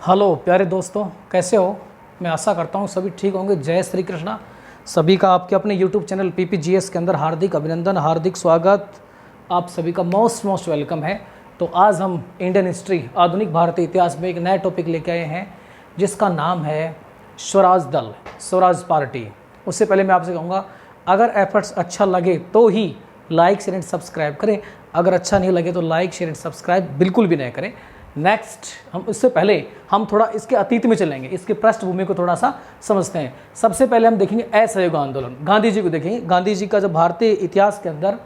Hello प्यारे दोस्तों, कैसे हो? मैं आशा करता हूँ सभी ठीक होंगे। जय श्री कृष्णा। सभी का आपके अपने YouTube चैनल PPGS के अंदर हार्दिक अभिनंदन, हार्दिक स्वागत। आप सभी का मोस्ट वेलकम है। तो आज हम इंडियन हिस्ट्री, आधुनिक भारतीय इतिहास में एक नया टॉपिक लेके आए हैं जिसका नाम है स्वराज दल, स्वराज पार्टी। उससे पहले मैं आपसे कहूँगा, अगर एफर्ट्स अच्छा लगे तो ही लाइक शेयर एंड सब्सक्राइब करें, अगर अच्छा नहीं लगे तो लाइक शेयर एंड सब्सक्राइब बिल्कुल भी नहीं करें। नेक्स्ट, हम इससे पहले हम थोड़ा इसके अतीत में चलेंगे, इसके पृष्ठभूमि को थोड़ा सा समझते हैं। सबसे पहले हम देखेंगे असहयोग आंदोलन, गांधी जी को देखेंगे। गांधी जी का जब भारतीय इतिहास के अंदर,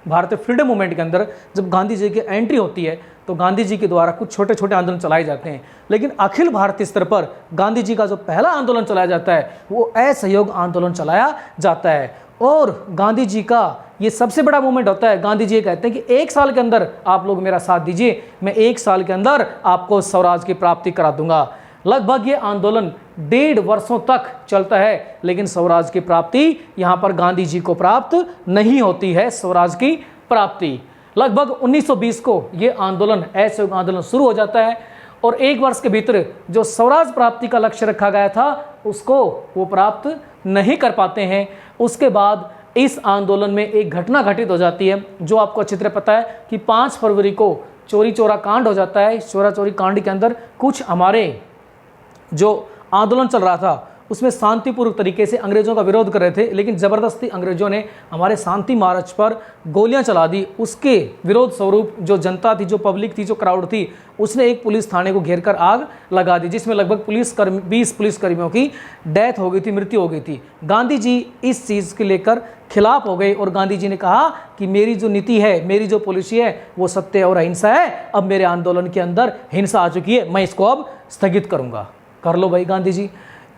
भारतीय फ्रीडम मूवमेंट के अंदर जब गांधी जी की एंट्री होती है तो गांधी जी के द्वारा कुछ छोटे छोटे आंदोलन चलाए जाते हैं, लेकिन अखिल भारतीय स्तर पर गांधी जी का जो पहला आंदोलन चलाया जाता है वो असहयोग आंदोलन चलाया जाता है। और गांधी जी का ये सबसे बड़ा मूवमेंट होता है। गांधी जी कहते हैं कि 1 साल के अंदर आप लोग मेरा साथ दीजिए, मैं 1 साल के अंदर आपको स्वराज की प्राप्ति करा दूंगा। लगभग ये आंदोलन 1.5 वर्षों तक चलता है, लेकिन स्वराज की प्राप्ति यहाँ पर गांधी जी को प्राप्त नहीं होती है। स्वराज की प्राप्ति लगभग 1920 को ये आंदोलन, असहयोग आंदोलन शुरू हो जाता है और 1 वर्ष के भीतर जो स्वराज प्राप्ति का लक्ष्य रखा गया था उसको वो प्राप्त नहीं कर पाते हैं। उसके बाद इस आंदोलन में एक घटना घटित हो जाती है जो आपको अच्छी तरह पता है कि 5 फरवरी को चोरी चोरा कांड हो जाता है। चोरा चोरी कांड के अंदर कुछ हमारे जो आंदोलन चल रहा था उसमें शांतिपूर्वक तरीके से अंग्रेजों का विरोध कर रहे थे, लेकिन ज़बरदस्ती अंग्रेजों ने हमारे शांति मार्च पर गोलियां चला दी। उसके विरोध स्वरूप जो जनता थी, जो पब्लिक थी, जो क्राउड थी, उसने एक पुलिस थाने को घेर कर आग लगा दी, जिसमें लगभग 20 पुलिसकर्मियों की डेथ हो गई थी, मृत्यु हो गई थी। गांधी जी इस चीज़ के लेकर खिलाफ हो गए और गांधी जी ने कहा कि मेरी जो नीति है, मेरी जो पॉलिसी है वो सत्य और अहिंसा है। अब मेरे आंदोलन के अंदर हिंसा आ चुकी है, मैं इसको अब स्थगित करूंगा। कर लो भाई गांधी जी।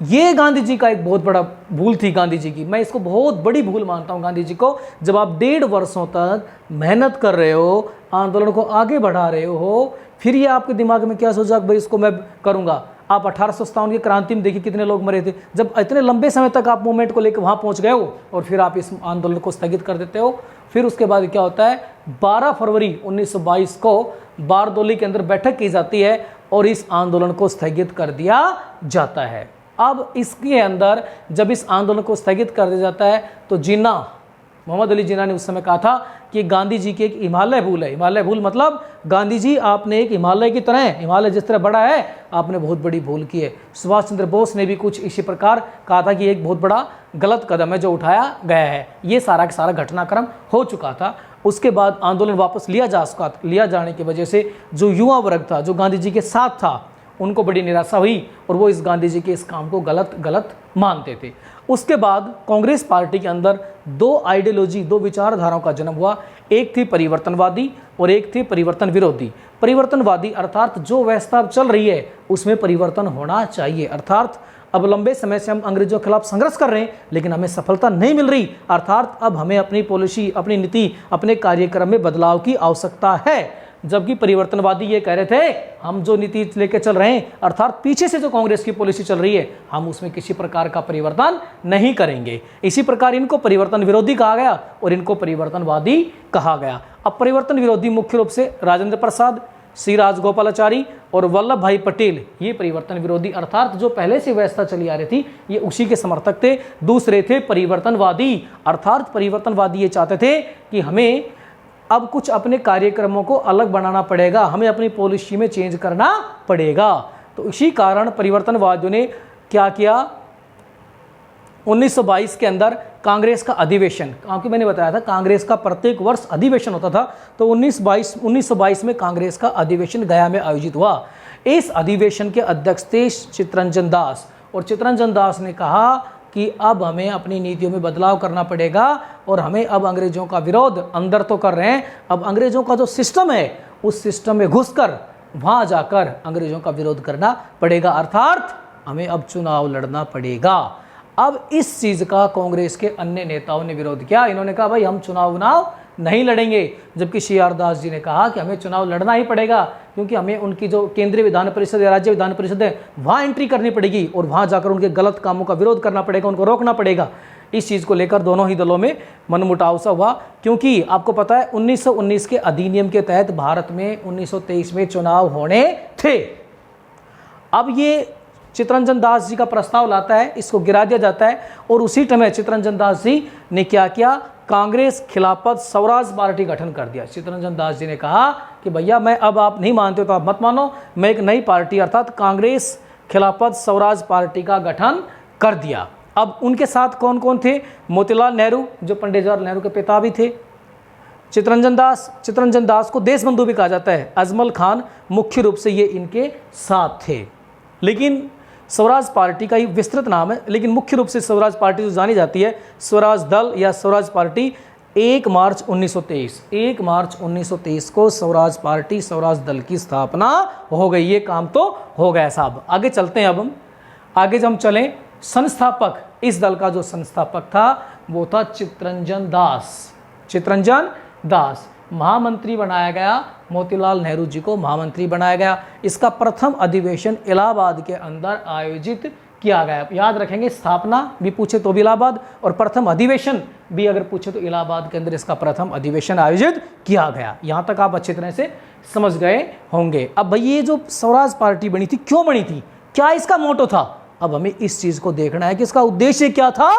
ये गांधी जी का एक बहुत बड़ा भूल थी गांधी जी की, मैं इसको बहुत बड़ी भूल मानता हूं गांधी जी को। जब आप 1.5 वर्षों तक मेहनत कर रहे हो, आंदोलन को आगे बढ़ा रहे हो, फिर ये आपके दिमाग में क्या सोचा भाई इसको मैं करूंगा। आप 1857 की क्रांति में देखिए कितने लोग मरे थे। जब इतने लंबे समय तक आप मूवमेंट को लेकर वहां पहुंच गए हो और फिर आप इस आंदोलन को स्थगित कर देते हो। फिर उसके बाद क्या होता है, 12 फरवरी 1922 को बारदोली के अंदर बैठक की जाती है और इस आंदोलन को स्थगित कर दिया जाता है। अब इसके अंदर जब इस आंदोलन को स्थगित कर दिया जाता है तो जिन्ना, मोहम्मद अली जिन्ना ने उस समय कहा था कि गांधी जी की एक हिमालय भूल है। हिमालय भूल मतलब गांधी जी आपने एक हिमालय की तरह, हिमालय जिस तरह बड़ा है, आपने बहुत बड़ी भूल की है। सुभाष चंद्र बोस ने भी कुछ इसी प्रकार कहा था कि एक बहुत बड़ा गलत कदम है जो उठाया गया है। ये सारा का सारा घटनाक्रम हो चुका था। उसके बाद आंदोलन वापस लिया जाने की वजह से जो युवा वर्ग था, जो गांधी जी के साथ था, उनको बड़ी निराशा हुई और वो इस गांधी जी के इस काम को गलत मानते थे। उसके बाद कांग्रेस पार्टी के अंदर 2 आइडियोलॉजी, 2 विचारधाराओं का जन्म हुआ। एक थी परिवर्तनवादी और एक थी परिवर्तन विरोधी। परिवर्तनवादी अर्थात जो व्यवस्था चल रही है उसमें परिवर्तन होना चाहिए, अर्थात अब लंबे समय से हम अंग्रेजों के खिलाफ संघर्ष कर रहे हैं लेकिन हमें सफलता नहीं मिल रही, अर्थात अब हमें अपनी पॉलिसी, अपनी नीति, अपने कार्यक्रम में बदलाव की आवश्यकता है। जबकि परिवर्तनवादी ये कह रहे थे हम जो नीति लेके चल रहे हैं, अर्थात पीछे से जो कांग्रेस की पॉलिसी चल रही है, हम उसमें किसी प्रकार का परिवर्तन नहीं करेंगे। इसी प्रकार इनको परिवर्तन विरोधी कहा गया और इनको परिवर्तनवादी कहा गया। अब परिवर्तन विरोधी मुख्य रूप से राजेंद्र प्रसाद, श्री राजगोपालाचारी और वल्लभ भाई पटेल, ये परिवर्तन विरोधी अर्थात जो पहले से व्यवस्था चली आ रही थी ये उसी के समर्थक थे। दूसरे थे परिवर्तनवादी, अर्थात परिवर्तनवादी ये चाहते थे कि हमें अब कुछ अपने कार्यक्रमों को अलग बनाना पड़ेगा, हमें अपनी पॉलिसी में चेंज करना पड़ेगा। तो इसी कारण परिवर्तनवादियों ने क्या किया, 1922 के अंदर कांग्रेस का अधिवेशन, क्योंकि मैंने बताया था कांग्रेस का प्रत्येक वर्ष अधिवेशन होता था, तो 1922 में कांग्रेस का अधिवेशन गया में आयोजित हुआ। इस अधिवेशन के अध्यक्ष थे चित्तरंजन दास और चित्तरंजन दास ने कहा कि अब हमें अपनी नीतियों में बदलाव करना पड़ेगा और हमें अब अंग्रेजों का विरोध अंदर तो कर रहे हैं, अब अंग्रेजों का जो सिस्टम है उस सिस्टम में घुसकर वहां जाकर अंग्रेजों का विरोध करना पड़ेगा, अर्थात हमें अब चुनाव लड़ना पड़ेगा। अब इस चीज का कांग्रेस के अन्य नेताओं ने विरोध किया। इन्होंने कहा भाई हम चुनाव नहीं लड़ेंगे, जबकि CR दास जी ने कहा कि हमें चुनाव लड़ना ही पड़ेगा क्योंकि हमें उनकी जो केंद्रीय विधान परिषद या राज्य विधान परिषद है वहाँ एंट्री करनी पड़ेगी और वहाँ जाकर उनके गलत कामों का विरोध करना पड़ेगा, उनको रोकना पड़ेगा। इस चीज़ को लेकर दोनों ही दलों में मनमुटाव सा हुआ, क्योंकि आपको पता है 1919 के अधिनियम के तहत भारत में 1923 में चुनाव होने थे। अब ये चित्तरंजन दास जी का प्रस्ताव लाता है, इसको गिरा दिया जाता है और उसी समय चित्तरंजन दास जी ने क्या किया, कांग्रेस खिलाफत स्वराज पार्टी गठन कर दिया। चित्तरंजन दास जी ने कहा कि भैया मैं, अब आप नहीं मानते हो तो आप मत मानो, मैं एक नई पार्टी अर्थात कांग्रेस खिलाफत स्वराज पार्टी का गठन कर दिया। अब उनके साथ कौन कौन थे, मोतीलाल नेहरू जो पंडित जवाहरलाल नेहरू के पिता भी थे, चित्तरंजन दास को देश बंधु भी कहा जाता है, अजमल खान, मुख्य रूप से ये इनके साथ थे। लेकिन स्वराज पार्टी का ही विस्तृत नाम है, लेकिन मुख्य रूप से स्वराज पार्टी जो जानी जाती है स्वराज दल या स्वराज पार्टी, 1 मार्च 1923 को स्वराज पार्टी स्वराज दल की स्थापना हो गई। ये काम तो हो गया साहब। आगे चलते हैं। अब हम आगे जब हम चलें, संस्थापक, इस दल का जो संस्थापक था वो था चित्तरंजन दास। महामंत्री बनाया गया, मोतीलाल नेहरू जी को महामंत्री बनाया गया। इसका प्रथम अधिवेशन इलाहाबाद के अंदर आयोजित किया गया। याद रखेंगे, स्थापना भी पूछे तो भी इलाहाबाद और प्रथम अधिवेशन भी अगर पूछे तो इलाहाबाद के अंदर इसका प्रथम अधिवेशन आयोजित किया गया। यहाँ तक आप अच्छी तरह से समझ गए होंगे। अब भाई ये जो स्वराज पार्टी बनी थी, क्यों बनी थी, क्या इसका मोटो था, अब हमें इस चीज़ को देखना है कि इसका उद्देश्य क्या था,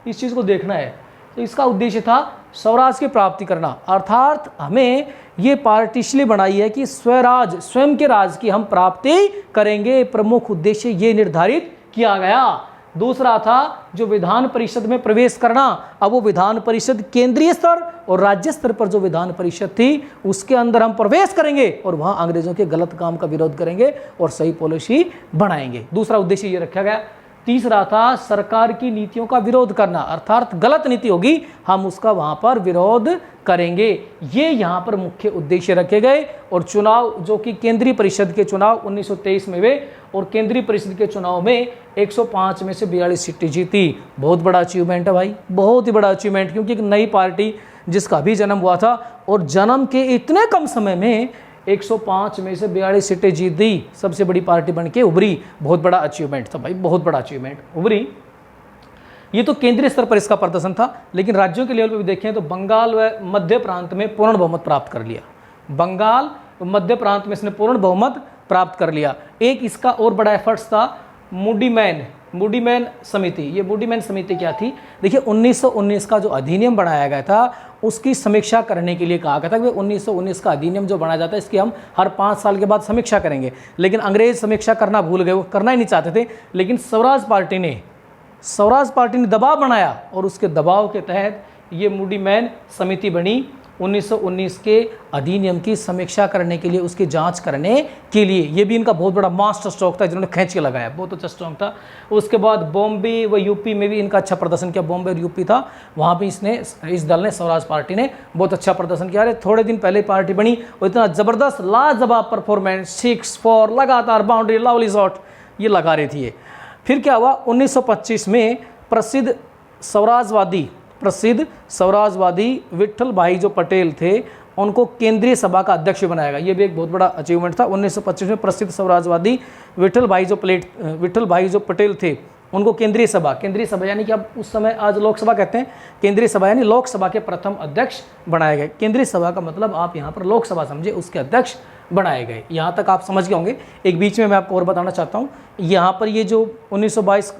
इस चीज़ को देखना है। तो इसका उद्देश्य था स्वराज की प्राप्ति करना, अर्थात हमें ये पार्टी इसलिए बनाई है कि स्वराज, स्वयं के राज की हम प्राप्ति करेंगे, प्रमुख उद्देश्य ये निर्धारित किया गया। दूसरा था जो विधान परिषद में प्रवेश करना। अब वो विधान परिषद केंद्रीय स्तर और राज्य स्तर पर जो विधान परिषद थी उसके अंदर हम प्रवेश करेंगे और वहाँ अंग्रेजों के गलत काम का विरोध करेंगे और सही पॉलिसी बनाएंगे। दूसरा उद्देश्य ये रखा गया। तीसरा था सरकार की नीतियों का विरोध करना, अर्थात गलत नीति होगी हम उसका वहाँ पर विरोध करेंगे। ये यहाँ पर मुख्य उद्देश्य रखे गए। और चुनाव जो कि केंद्रीय परिषद के चुनाव 1923 में हुए और केंद्रीय परिषद के चुनाव में 105 में से 42 सीटें जीती। बहुत बड़ा अचीवमेंट है भाई, बहुत ही बड़ा अचीवमेंट, क्योंकि एक नई पार्टी जिसका भी जन्म हुआ था और जन्म के इतने कम समय में 105 में से 42 सीटें जीत दी, सबसे बड़ी पार्टी बनके उभरी। बहुत बड़ा अचीवमेंट था भाई, बहुत बड़ा अचीवमेंट उभरी। ये तो केंद्रीय स्तर पर इसका प्रदर्शन था, लेकिन राज्यों के लेवल पर भी देखें तो बंगाल व मध्य प्रांत में पूर्ण बहुमत प्राप्त कर लिया। बंगाल व मध्य प्रांत में इसने पूर्ण बहुमत प्राप्त कर लिया। एक इसका और बड़ा एफर्ट्स था मूडीमैन समिति। ये मूडीमैन समिति क्या थी, देखिए 1919 का जो अधिनियम बनाया गया था उसकी समीक्षा करने के लिए कहा गया था कि 1919 का अधिनियम जो बनाया जाता है इसकी हम हर 5 साल के बाद समीक्षा करेंगे। लेकिन अंग्रेज समीक्षा करना भूल गए, वो करना ही नहीं चाहते थे। लेकिन स्वराज पार्टी ने दबाव बनाया और उसके दबाव के तहत ये मूडीमैन समिति बनी। 1919 के अधिनियम की समीक्षा करने के लिए, उसकी जांच करने के लिए, ये भी इनका बहुत बड़ा मास्टर स्ट्रोक था जिन्होंने खींच के लगाया, बहुत अच्छा स्ट्रोक था। उसके बाद बॉम्बे व यूपी में भी इनका अच्छा प्रदर्शन किया। बॉम्बे और यूपी था, वहाँ भी इस दल ने, स्वराज पार्टी ने बहुत अच्छा प्रदर्शन किया। अरे थोड़े दिन पहले पार्टी बनी और इतना ज़बरदस्त लाजवाब परफॉर्मेंस, 6-4 लगातार बाउंड्री, लवली शॉट ये लगा रही थी। फिर क्या हुआ, 1925 में प्रसिद्ध स्वराजवादी विट्ठल भाई जो पटेल थे उनको केंद्रीय सभा का अध्यक्ष बनाया गया। ये भी एक बहुत बड़ा अचीवमेंट था। 1925 में प्रसिद्ध स्वराजवादी विट्ठल भाई जो पटेल थे उनको केंद्रीय सभा यानी कि अब उस समय आज लोकसभा कहते हैं, केंद्रीय सभा यानी लोकसभा के प्रथम अध्यक्ष बनाए गए। केंद्रीय सभा का मतलब आप यहाँ पर लोकसभा समझे, उसके अध्यक्ष बनाए गए। यहाँ तक आप समझ गए होंगे। एक बीच में मैं आपको और बताना चाहता हूँ, यहाँ पर ये जो 1922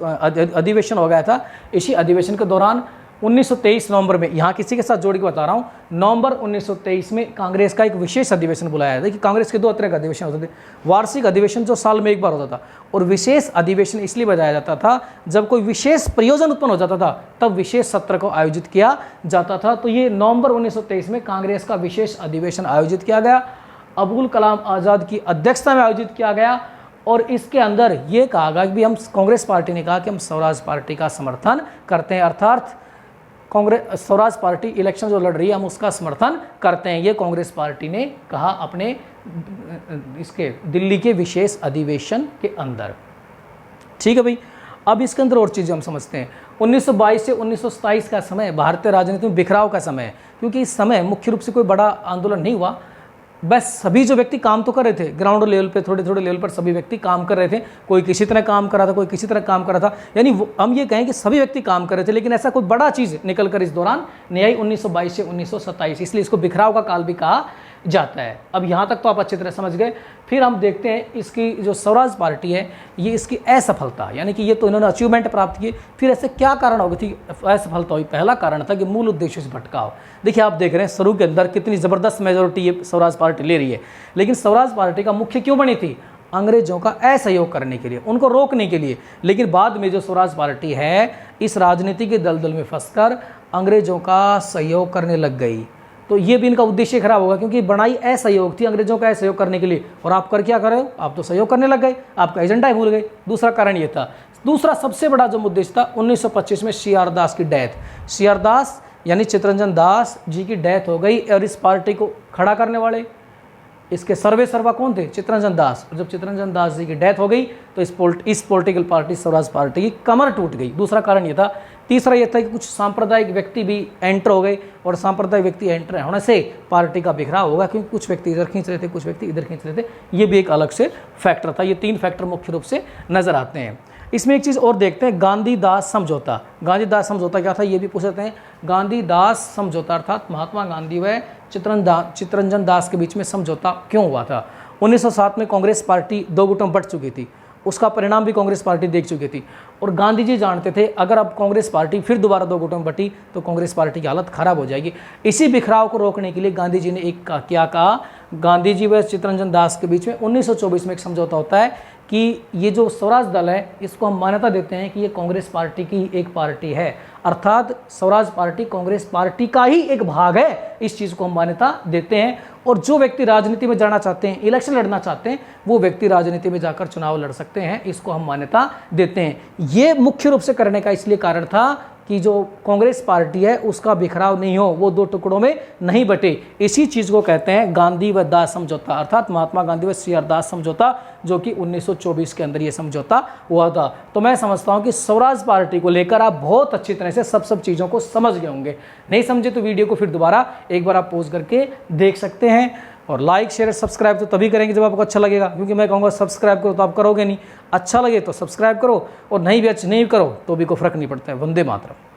अधिवेशन हो गया था, इसी अधिवेशन के दौरान 1923 नवंबर में, यहाँ किसी के साथ जोड़ के बता रहा हूँ, नवंबर 1923 में कांग्रेस का एक विशेष अधिवेशन बुलाया। देखिए कांग्रेस के 2 तरह के अधिवेशन होते थे। वार्षिक अधिवेशन जो साल में एक बार होता था, और विशेष अधिवेशन इसलिए बुलाया जाता था जब कोई विशेष प्रयोजन उत्पन्न हो जाता था, तब विशेष सत्र को आयोजित किया जाता था। तो ये नवंबर 1923 में कांग्रेस का विशेष अधिवेशन आयोजित किया गया, अबुल कलाम आज़ाद की अध्यक्षता में आयोजित किया गया। और इसके अंदर ये कहा गया कि हम, कांग्रेस पार्टी ने कहा कि हम स्वराज पार्टी का समर्थन करते हैं, अर्थात स्वराज पार्टी इलेक्शन जो लड़ रही है हम उसका समर्थन करते हैं। ये कांग्रेस पार्टी ने कहा अपने इसके दिल्ली के विशेष अधिवेशन के अंदर। ठीक है भाई, अब इसके अंदर और चीज़ें हम समझते हैं। 1922 से 1927 का समय भारतीय राजनीति में बिखराव का समय है, क्योंकि इस समय मुख्य रूप से कोई बड़ा आंदोलन नहीं हुआ। बस सभी जो व्यक्ति काम तो कर रहे थे ग्राउंड लेवल पे, थोड़े थोड़े लेवल पर सभी व्यक्ति काम कर रहे थे। कोई किसी तरह काम कर रहा था, कोई किसी तरह काम कर रहा था, यानी हम ये कहें कि सभी व्यक्ति काम कर रहे थे, लेकिन ऐसा कोई बड़ा चीज़ निकल कर इस दौरान नहीं आई 1922 से 1927। इसलिए इसको बिखराव का काल भी कहा जाता है। अब यहाँ तक तो आप अच्छी तरह समझ गए। फिर हम देखते हैं इसकी जो स्वराज पार्टी है, ये इसकी असफलता, यानी कि ये तो इन्होंने अचीवमेंट प्राप्त किए, फिर ऐसे क्या कारण हो गई थी असफलता हुई। पहला कारण था कि मूल उद्देश्य से भटकाव। देखिए आप देख रहे हैं शुरू के अंदर कितनी ज़बरदस्त मेजोरिटी ये स्वराज पार्टी ले रही है, लेकिन स्वराज पार्टी का मुख्य क्यों बनी थी? अंग्रेजों का असहयोग करने के लिए, उनको रोकने के लिए। लेकिन बाद में जो स्वराज पार्टी है इस राजनीति के दलदल में फंसकर अंग्रेजों का सहयोग करने लग गई, तो ये भी इनका उद्देश्य खराब होगा, क्योंकि बनाई असहयोग थी अंग्रेजों का असहयोग करने के लिए, और आप कर क्या कर रहे हो? आप तो सहयोग करने लग गए, आपका एजेंडा ही भूल गए। दूसरा कारण ये था। दूसरा सबसे बड़ा जो उद्देश्य था 1925 में CR दास की डेथ। CR दास यानी चित्तरंजन दास जी की डेथ हो गई, और इस पार्टी को खड़ा करने वाले इसके सर्वे सर्वा कौन थे? चित्तरंजन दास। और जब चित्तरंजन दास जी की डेथ हो गई तो इस पॉलिटिकल पार्टी स्वराज पार्टी की कमर टूट गई। दूसरा कारण ये था। तीसरा ये था कि कुछ सांप्रदायिक व्यक्ति भी एंटर हो गए, और सांप्रदायिक व्यक्ति एंटर होने से पार्टी का बिखराव होगा, क्योंकि कुछ व्यक्ति इधर खींच रहे थे, कुछ व्यक्ति इधर खींच रहे थे। ये भी एक अलग से फैक्टर था। ये 3 फैक्टर मुख्य रूप से नजर आते हैं। इसमें एक चीज़ और देखते हैं, गांधी दास समझौता। गांधी दास समझौता क्या था ये भी पूछ सकते हैं। गांधी दास समझौता अर्थात महात्मा गांधी व चित्तरंजन दास के बीच में समझौता क्यों हुआ था? 1907 में कांग्रेस पार्टी 2 गुटों में बंट चुकी थी, उसका परिणाम भी कांग्रेस पार्टी देख चुकी थी, और गांधी जी जानते थे अगर अब कांग्रेस पार्टी फिर दोबारा 2 गुटों में बटी तो कांग्रेस पार्टी की हालत खराब हो जाएगी। इसी बिखराव को रोकने के लिए गांधी जी ने क्या कहा? गांधी जी व चित्तरंजन दास के बीच में 1924 में एक समझौता होता है कि ये जो स्वराज दल है इसको हम मान्यता देते हैं कि ये कांग्रेस पार्टी की एक पार्टी है, अर्थात स्वराज पार्टी कांग्रेस पार्टी का ही एक भाग है। इस चीज़ को हम मान्यता देते हैं, और जो व्यक्ति राजनीति में जाना चाहते हैं, इलेक्शन लड़ना चाहते हैं, वो व्यक्ति राजनीति में जाकर चुनाव लड़ सकते हैं। इसको हम मान्यता देते हैं। ये मुख्य रूप से करने का इसलिए कारण था कि जो कांग्रेस पार्टी है उसका बिखराव नहीं हो, वो 2 टुकड़ों में नहीं बटे। इसी चीज़ को कहते हैं गांधी व दास समझौता, अर्थात महात्मा गांधी व CR दास समझौता, जो कि 1924 के अंदर ये समझौता हुआ था। तो मैं समझता हूँ कि स्वराज पार्टी को लेकर आप बहुत अच्छी तरह से सब चीज़ों को समझ गए होंगे। नहीं समझे तो वीडियो को फिर दोबारा एक बार आप पॉज करके देख सकते हैं। और लाइक शेयर सब्सक्राइब तो तभी करेंगे जब आपको अच्छा लगेगा, क्योंकि मैं कहूँगा सब्सक्राइब करो तो आप करोगे नहीं। अच्छा लगे तो सब्सक्राइब करो, और नहीं भी अच्छा नहीं करो तो भी कोई फर्क नहीं पड़ता है। वंदे मातरम।